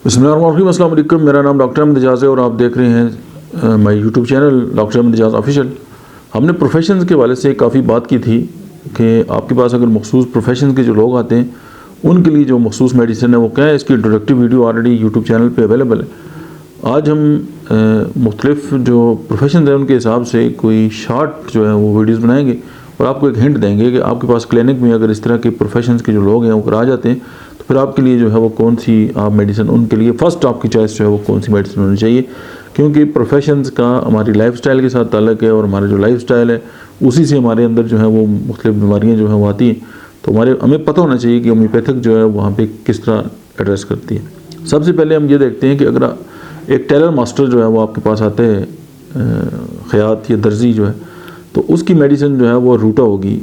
بسم اللہ الرحمن الرحیم، السلام علیکم۔ میرا نام ڈاکٹر احمد اعجاز ہے اور آپ دیکھ رہے ہیں my YouTube channel doctor Ahmed Ijaz official. ہم نے پروفیشنز کے حوالے سے کافی بات کی تھی کہ آپ کے پاس اگر مخصوص پروفیشنز کے جو لوگ آتے ہیں ان کے لیے جو مخصوص میڈیسن ہے وہ کیا ہے، اس کی انٹروڈکٹیو ویڈیو آلریڈی یوٹیوب چینل پہ اویلیبل ہے۔ آج ہم مختلف جو پروفیشنز ہیں ان کے حساب سے کوئی شارٹ جو ہے وہ ویڈیوز بنائیں گے اور آپ کو ایک ہنٹ دیں گے کہ آپ کے پاس کلینک میں اگر اس طرح کے پروفیشنز کے جو لوگ ہیں وہ اگر آ جاتے ہیں تو پھر آپ کے لیے جو ہے وہ کون سی آپ میڈیسن، ان کے لیے فرسٹ آپ کی چوائس جو ہے وہ کون سی میڈیسن ہونی چاہیے، کیونکہ پروفیشنز کا ہماری لائف سٹائل کے ساتھ تعلق ہے اور ہمارا جو لائف سٹائل ہے اسی سے ہمارے اندر جو ہے وہ مختلف بیماریاں جو ہیں وہ آتی ہیں، تو ہمیں پتہ ہونا چاہیے کہ ہومیوپیتھک جو ہے وہاں پہ کس طرح ایڈریس کرتی ہے۔ سب سے پہلے ہم یہ دیکھتے ہیں کہ اگر ایک ٹیلر ماسٹر جو ہے وہ آپ کے پاس آتے ہیں، خیاط یا درزی جو ہے، تو اس کی میڈیسن جو ہے وہ روٹا ہوگی۔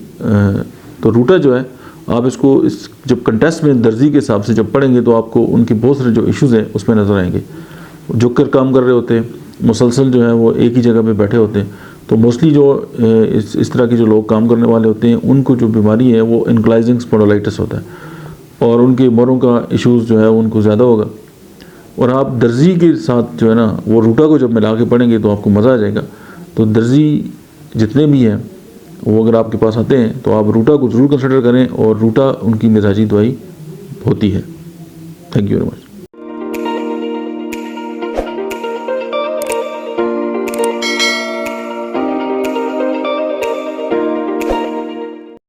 تو روٹا جو ہے آپ اس کو جب کنٹیسٹ میں درزی کے حساب سے جب پڑھیں گے تو آپ کو ان کے بہت سارے جو ایشوز ہیں اس میں نظر آئیں گے۔ جھک کر کام کر رہے ہوتے ہیں، مسلسل جو ہے وہ ایک ہی جگہ پہ بیٹھے ہوتے ہیں، تو موسٹلی جو اس طرح کے جو لوگ کام کرنے والے ہوتے ہیں ان کو جو بیماری ہے وہ انکلائزنگ اسپونڈلائٹس ہوتا ہے اور ان کے مروں کا ایشوز جو ہے ان کو زیادہ ہوگا۔ اور آپ درزی کے ساتھ جو ہے نا وہ روٹا کو جب ملا کے پڑھیں گے تو آپ کو مزہ آ جائے گا۔ تو درزی جتنے بھی ہیں وہ اگر آپ کے پاس آتے ہیں تو آپ روٹا کو ضرور کنسیڈر کریں، اور روٹا ان کی مزاجی دوائی ہوتی ہے۔ Thank you very much.